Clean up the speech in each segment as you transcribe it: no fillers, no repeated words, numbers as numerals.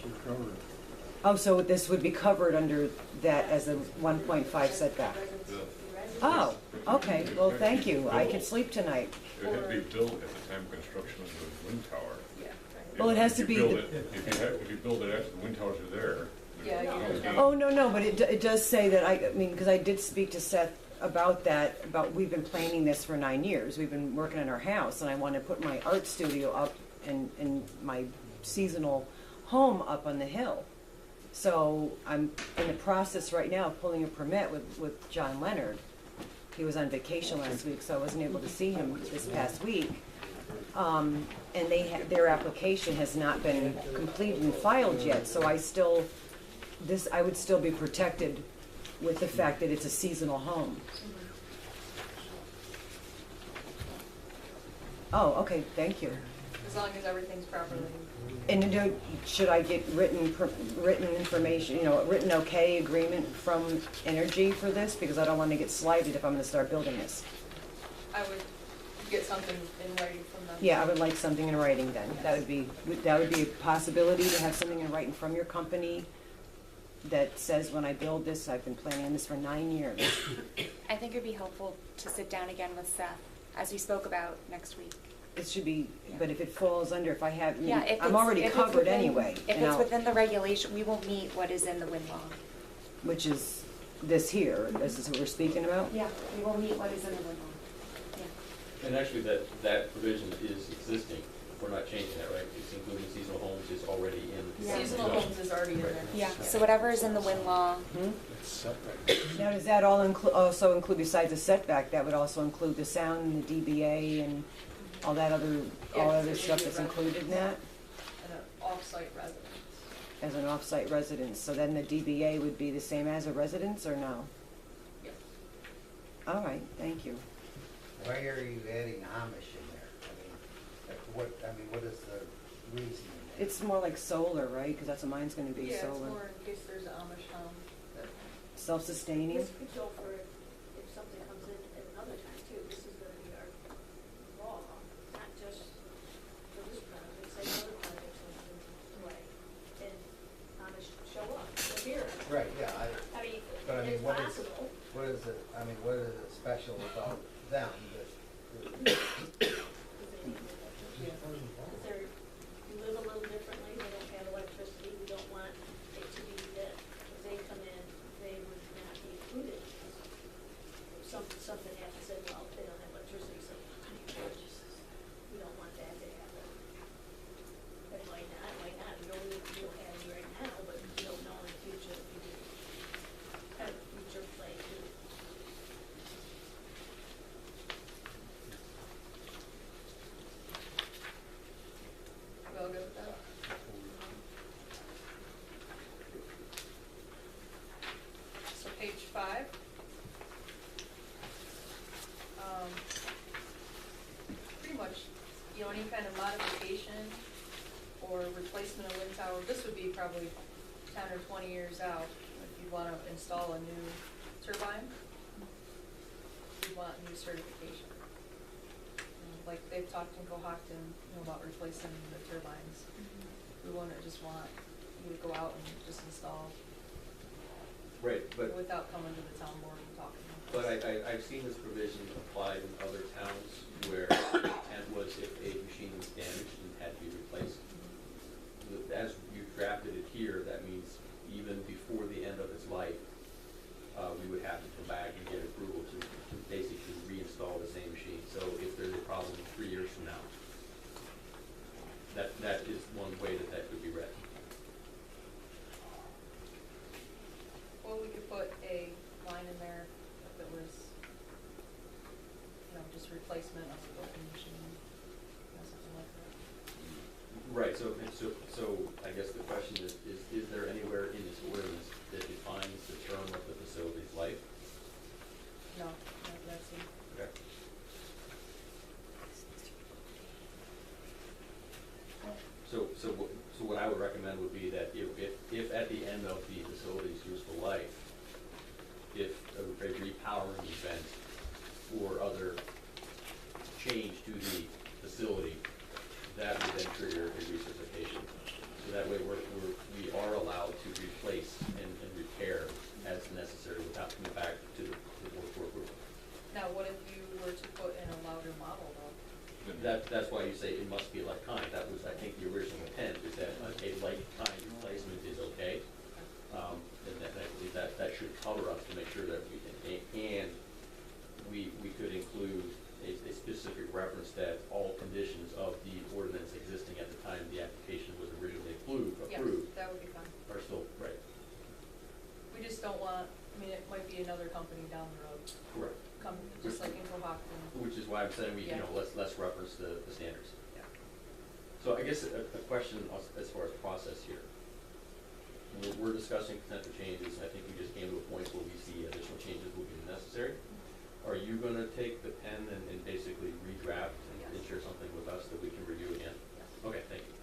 would cover it. Oh, so this would be covered under that as a 1.5 setback? Oh, okay, well, thank you, I can sleep tonight. It would have to be built at the time of construction of the wind tower. Well, it has to If be you build the- it- If you build it after the wind towers are there. Yeah, there's no gain. Oh, no, but it does say that, I mean, because I did speak to Seth about that, we've been planning this for 9 years. We've been working on our house, and I want to put my art studio up and my seasonal home up on the hill. So I'm in the process right now of pulling a permit with John Leonard. He was on vacation last week, so I wasn't able to see him this past week. And their application has not been completed and filed yet, so I would still be protected with the fact that it's a seasonal home. Oh, okay, thank you. As long as everything's properly. And should I get written information, written okay agreement from Energy for this? Because I don't want to get slighted if I'm gonna start building this. I would get something in writing from them. Yeah, I would like something in writing then. That would be a possibility to have something in writing from your company that says when I build this, I've been planning on this for 9 years. I think it'd be helpful to sit down again with Seth, as we spoke about next week. It should be, but if it falls under, if I have, Yeah, if I'm it's- already if it's covered within- anyway. If and it's I'll- within the regulation, we will meet what is in the wind law. Which is this here, this is what we're speaking about? Yeah, we will meet what is in the wind law. Yeah. And actually, that provision is existing. We're not changing that, right? It's including seasonal homes is already in. Yeah. Seasonal homes is already in there. Yeah, so whatever is in the wind law, It's setback. Now, does that also include, besides the setback, that would also include the sound and the DBA and all that other stuff that's included in that And an off-site residence. as an off-site residence? So then the DBA would be the same as a residence or no? Yep. All right, thank you. Why are you adding Amish in there? I mean, what is the reason? It's more like solar, right? Because that's what mine's gonna be, Yeah, it's solar. more in case there's an Amish home. Self-sustaining? This could go for if something comes in at another time too. This is gonna be our law, not just for this project, say other projects in the way. And Amish show up, they're here. Right, yeah, I mean, but I mean, it's what is, possible. what is it, I mean, what is it special about them that? Because they're, you live a little differently, they don't have electricity, we don't want it to be that if they come in, they would not be included. Something happens, said, well, they don't have electricity, so we don't want that to happen. It might not, we don't have any right now, but you don't know in the future if you do have a future play too. We all good with that? So page 5. Pretty much, any kind of modification or replacement of wind tower, this would be probably 10 or 20 years out. If you want to install a new turbine, you'd want new certification. Like they've talked in Cohocton, about replacing the turbines. We wouldn't just want you to go out and just install Right, but without coming to the town board and talking. But I've seen this provision applied in other towns where the intent was if a machine was damaged and had to be replaced. As you drafted it here, that means even before the end of its life, we would have to come back and get approval to basically reinstall the same machine. So if there's a problem 3 years from now, that is one way that could be read. Well, we could put a line in there if it was, just replacement of the broken machine, something like that. Right, so I guess the question is there anywhere in this ordinance that defines the term of the facility's life? No, that's it. Okay. So what I would recommend would be that if at the end of the facility's useful life, if a repowering event or other change to the facility, that would then trigger a recertification. So that way we That's why you say it must be like kind. That was, I think, the original intent, is that a like kind replacement is okay. And that, I believe that should cover us to make sure that we could include a specific reference that all conditions of the ordinance existing at the time the application was originally approved Yes, that would be fine. are still, right, We just don't want, I mean, it might be another company down the road, correct. just like Infohawk and, Which is why I'm saying we, Yeah. let's reference the standards. yeah. So I guess a question as far as process here. We're discussing potential changes, I think we just came to a point where we see additional changes will be necessary. Are you gonna take the pen and basically redraft and Yes. share something with us that we can review again? Yeah. Okay, thank you.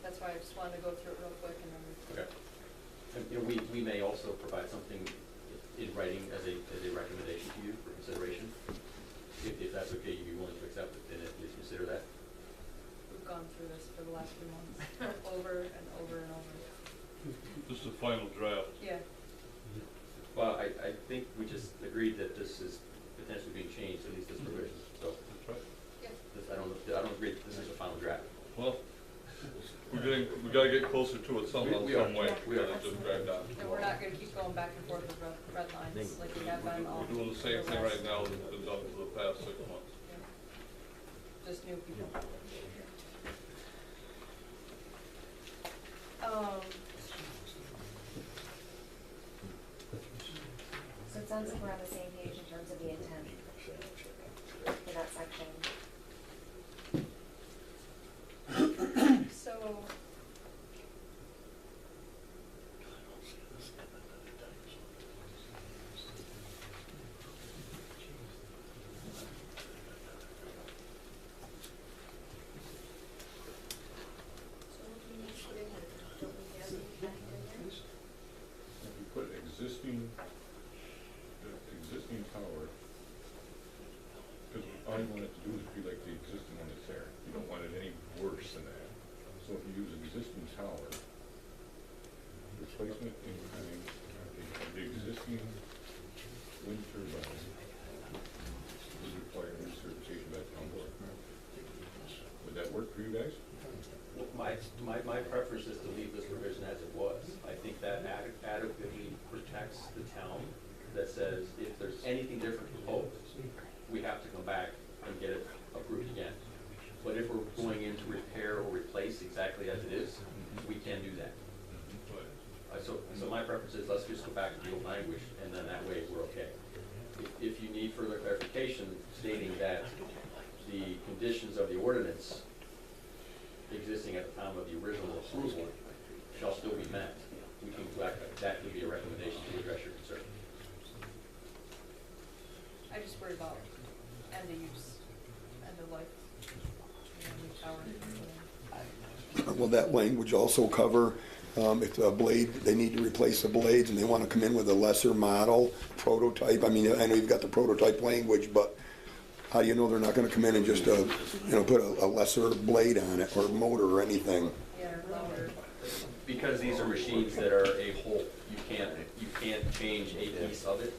That's why I just wanted to go through it real quick and then. Okay. And, we may also provide something in writing as a recommendation to you for consideration. If that's okay, you'd be willing to accept it, and at least consider that? We've gone through this for the last few months, over and over and over. This is the final draft. Yeah, Well, I think we just agreed that this is potentially being changed, at least this provision, so That's right. yeah. I don't agree that this is a final draft. Well, we gotta get closer to it somehow, We are. some way. We are. Rather than just drag down. And we're not gonna keep going back and forth with red lines like we have been all. We're doing the same thing right now that's been done for the past 6 months. Yeah. Just new people. So it sounds like we're on the same page in terms of the intent for that section. So. So what do you need to put in here? Don't we have any kind in there? If you put existing tower, because all you want it to do is be like the existing one that's there. You don't want it any worse than that. So if you use existing tower, replacement in kind of the existing wind turbine would require recertification by the town board. Would that work for you guys? My preference is to leave this provision as it was. I think that adequately protects the town, that says if there's anything different proposed, we have to come back and get it approved again. But if we're going in to repair or replace exactly as it is, we can do that. So my preference is let's just go back to the old language, and then that way we're okay. If you need further clarification stating that the conditions of the ordinance existing at the time of the original approval shall still be met, we can go back, that could be a recommendation to address your concern. I just worry about end of use, end of life. Tower. Will that language also cover if a blade, they need to replace the blades and they want to come in with a lesser model, prototype? I mean, I know you've got the prototype language, but how do you know they're not going to come in and just, put a lesser blade on it or motor or anything? Yeah, lower. Because these are machines that are a whole, you can't change a piece of it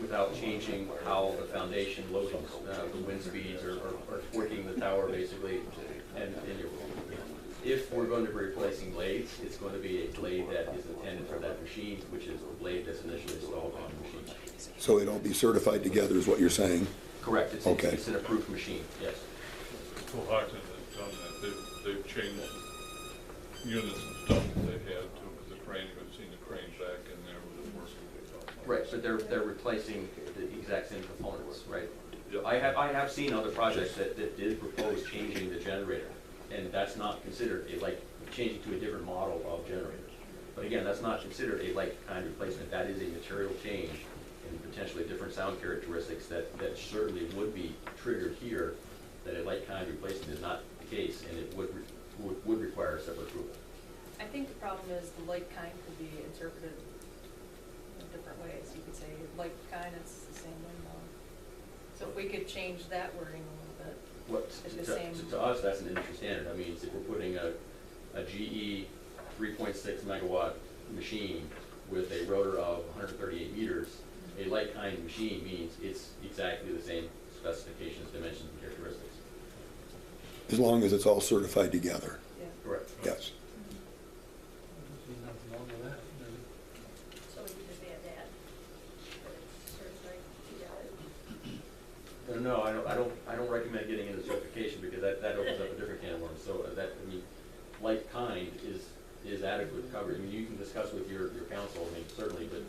without changing how the foundation loadings, the wind speeds are working the tower basically. And if we're going to be replacing blades, it's going to be a blade that is intended for that machine, which is the blade that's initially installed on the machine. So they'd all be certified together is what you're saying? Correct, Okay. it's an approved machine, yes. Well, Hoxton has done that. They've changed units and stuff that they had to, with the crane, you've seen the crane back in there with it working. Right, but they're replacing the exact same components, right? Yep. I have seen other projects that did propose changing the generator, and that's not considered changing to a different model of generator. But again, that's not considered a like-kind replacement. That is a material change and potentially different sound characteristics that certainly would be triggered here, that a like-kind replacement is not the case, and it would require a separate approval. I think the problem is the like kind could be interpreted in different ways. You could say like kind, it's the same window. So if we could change that wording a little bit. It's the same. To us, that's an industry standard. I mean, if we're putting a GE 3.6 megawatt machine with a rotor of 138 meters, a like-kind machine means it's exactly the same specifications, dimensions, and characteristics. as long as it's all certified together, Yeah. Correct. yes. So we could just add that, that it's certified together. No, I don't recommend getting into certification because that opens up a different can of worms. So that, I mean, like kind is adequate coverage. I mean, you can discuss with your council, I mean, certainly, but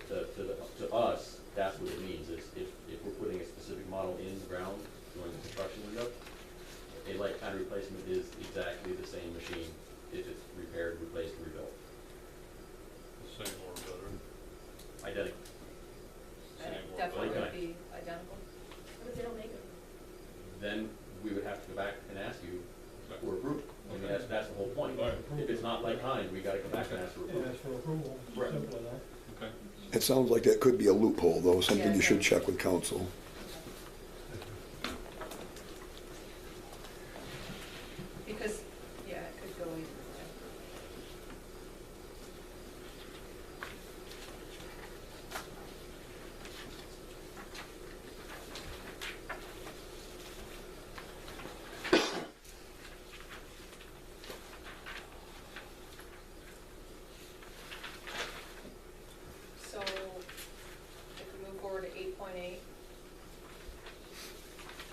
to us, that's what it means, is if we're putting a specific model in the ground during the construction window, a like kind replacement is exactly the same machine if it's repaired, replaced, and rebuilt. The same or better. Identical. Same or Definitely better. would be identical. What if they don't make them? Then we would have to go back and ask you for approval. I mean, that's the whole point. If it's not like kind, we gotta come back and ask for approval. Ask for approval, Right. simple as that. Okay. It sounds like that could be a loophole, though, something Yeah, you should yeah. check with council. Because, yeah, it could go either way. So, if we move forward to 8.8,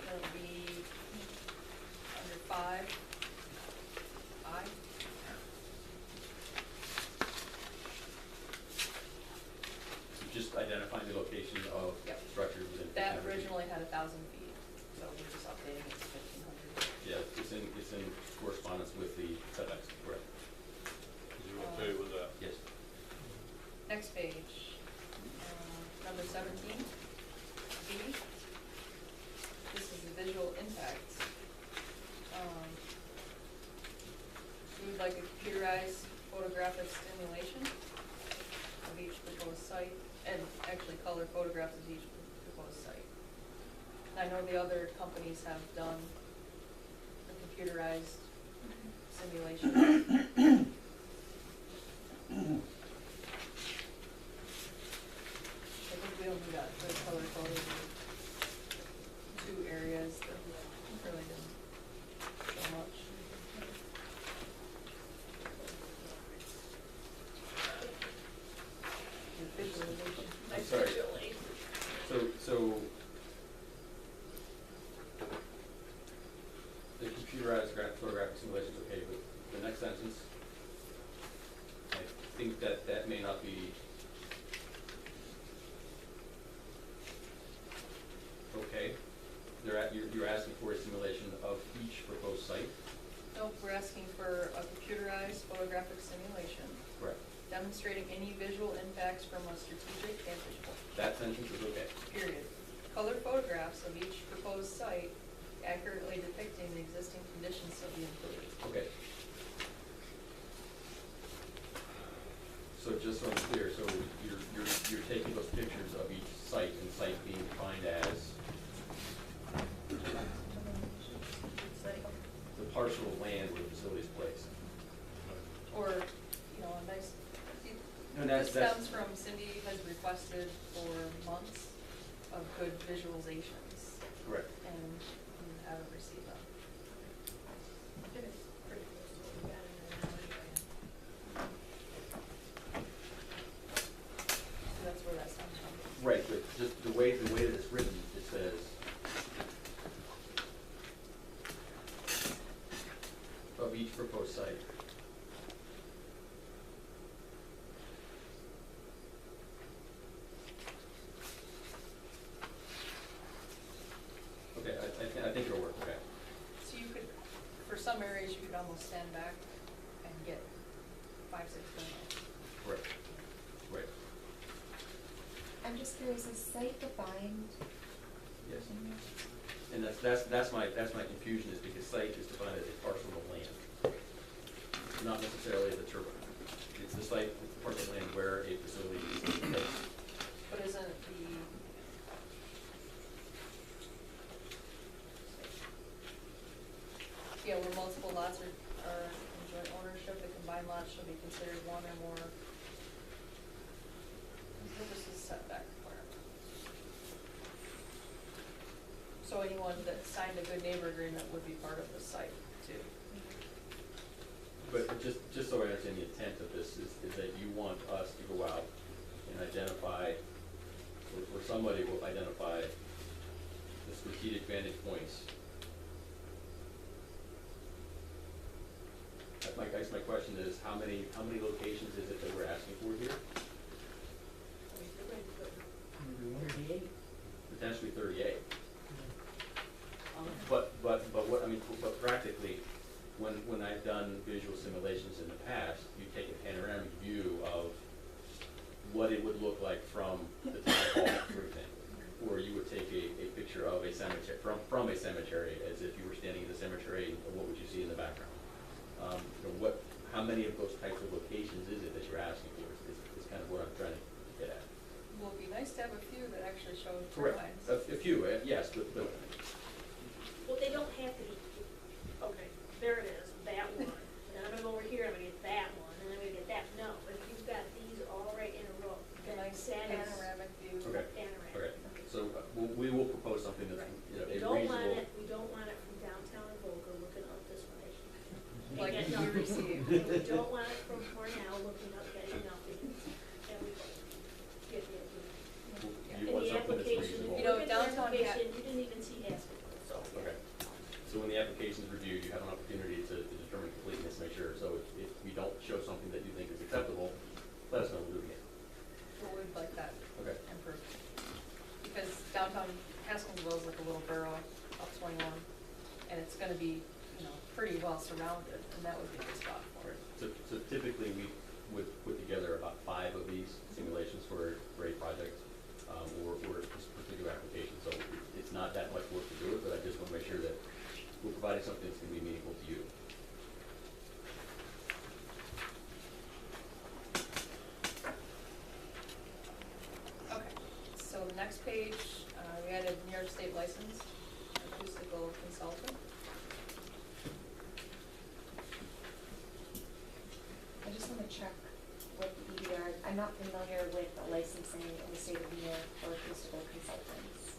that'll be under 5. I. So just identifying the location of Yep. structures within. That 1500 feet. originally had 1,000 feet, so we're just updating it to 1,500. Yeah, it's in correspondence with the setbacks, correct? You okay with that? Yes. Next page, number 17, B. This is the visual impact. We would like a computerized photographic stimulation of each proposed site, and actually color photographs of each proposed site. And I know the other companies have done the computerized simulation. I think we only got the color photos of 2 areas that really didn't show much. The visualization. I'm sorry. So the computerized photographic simulation is okay, but the next sentence, I think that may not be okay. You're asking for a simulation of each proposed site? Nope, we're asking for a computerized photographic simulation Correct. demonstrating any visual impacts from a strategic vantage point. That sentence is okay. Period. Color photographs of each proposed site accurately depicting the existing conditions to be included. Okay. So just so I'm clear, so you're taking those pictures of each site, and site being defined as the parcel of land where the facility is placed. Or, you know, a nice, And this that's- stems from Cindy has requested for months of good visualizations, Correct. and we haven't received them. It's pretty close to what we got in there now anyway. So that's where that stems from. Right, but just the way that it's written, it says of each proposed site. Okay, I think it'll work, okay. So you could, for some areas, you could almost stand back and get 5, 6 minutes. Right, right, I'm just curious, is site defined? yes. And that's my confusion, is because site is defined as a parcel of land, not necessarily the turbine. It's the site, it's the parcel of land where a facility is placed. But isn't the, yeah, where multiple lots are in joint ownership, the combined lots shall be considered one or more. This is setback requirement. So anyone that signed a good neighbor agreement would be part of the site too. But just so I understand the intent of this, is that you want us to go out and identify, or somebody will identify the strategic vantage points. I guess my question is, how many locations is it that we're asking for here? Potentially 38. But what, I mean, but practically, when I've done visual simulations in the past, you take a panoramic view of what it would look like from the town hall, for example. Or you would take a picture of a cemetery, from a cemetery, as if you were standing in the cemetery, and what would you see in the background? How many of those types of locations is it that you're asking for, is kind of what I'm trying to get at. Well, it'd be nice to have a few that actually show tree lines. A few, yes, but Well, they don't have to be, okay, there it is, that one, and I'm gonna go over here, I'm gonna get that one, and then I'm gonna get that, no, if you've got these all right in a row, A then nice that is panoramic view. Okay. panoramic. Okay, so we will propose something that's, Right. you know, We a don't want reasonable. it, we don't want it from downtown Volga looking up this way. Like And you get nothing. received. And we don't want it from Cornell looking up, getting nothing, and we get the idea. You In want the something that's application, if reasonable. you You know, look at the downtown application, had- you didn't even see half of it, so. Okay, so when the application is reviewed, you have an opportunity to determine completeness, make sure, so if we don't show something that you think is acceptable, let us know, we'll do it again. But we'd like that Okay. improved. Because downtown Haskellsville is like a little borough up 21, and it's gonna be, you know, pretty well surrounded, and that would be a good spot for it. So typically, we would put together about 5 of these simulations for a project, or this particular application, so it's not that much work to do it, but I just want to make sure that we're providing something that's going to be meaningful to you. Okay, so the next page, we added New York State license, acoustical consultant. I just want to check with the EDR. I'm not familiar with the licensing in the state of New York for acoustical consultants.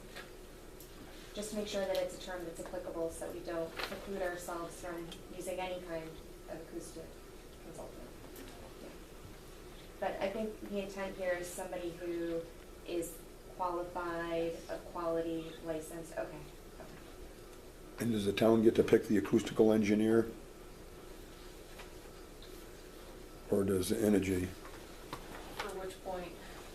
Just to make sure that it's a term that's applicable so that we don't preclude ourselves from using any kind of acoustic consultant. Yeah. But I think the intent here is somebody who is qualified, a quality license. Okay. And does the town get to pick the acoustical engineer? Or does Energy? For which point?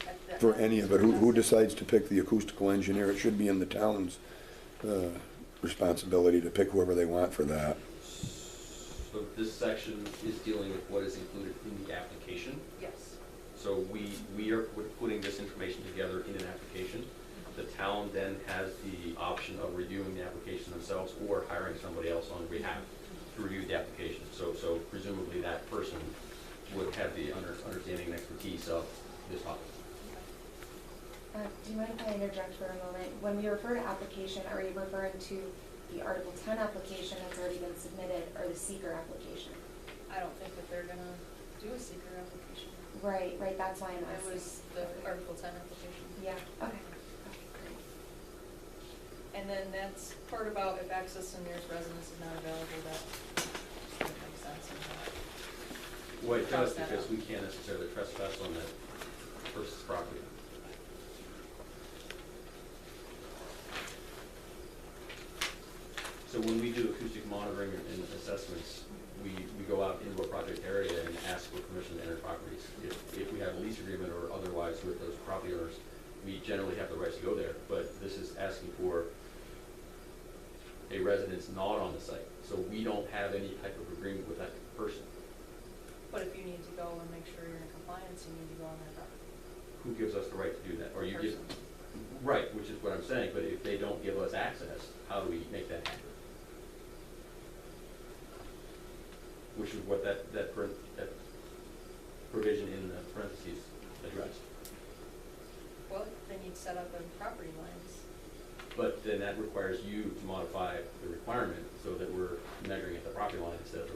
At the For any of it, who decides to pick the acoustical engineer? It should be in the town's responsibility to pick whoever they want for that. So this section is dealing with what is included in the application. Yes. So we are putting this information together in an application. The town then has the option of reviewing the application themselves or hiring somebody else on behalf to review the application. So presumably that person would have the understanding and expertise of this topic. Do you mind if I interject for a moment? When we refer to application, are we referring to the Article 10 application that's already been submitted or the seeker application? I don't think that they're gonna do a seeker application. Right, that's why I'm It asking. was the Article 10 application. Yeah, okay. Okay, great. And then that's part about if access to nearest residence is not available, that doesn't make sense in that. Well, it does Cross that because out. we can't necessarily trespass on that person's property. So when we do acoustic monitoring and assessments, we go out into a project area and ask for permission to enter properties. If we have a lease agreement or otherwise with those property owners, we generally have the rights to go there, but this is asking for a residence not on the site. So we don't have any type of agreement with that person. But if you need to go and make sure you're in compliance, you need to go on their property. Who gives us the right to do that? Or you give, Person. right, which is what I'm saying, but if they don't give us access, how do we make that happen? Which is what that provision in the parentheses addressed. Well, then you'd set up a property lines. But then that requires you to modify the requirement so that we're measuring at the property line instead of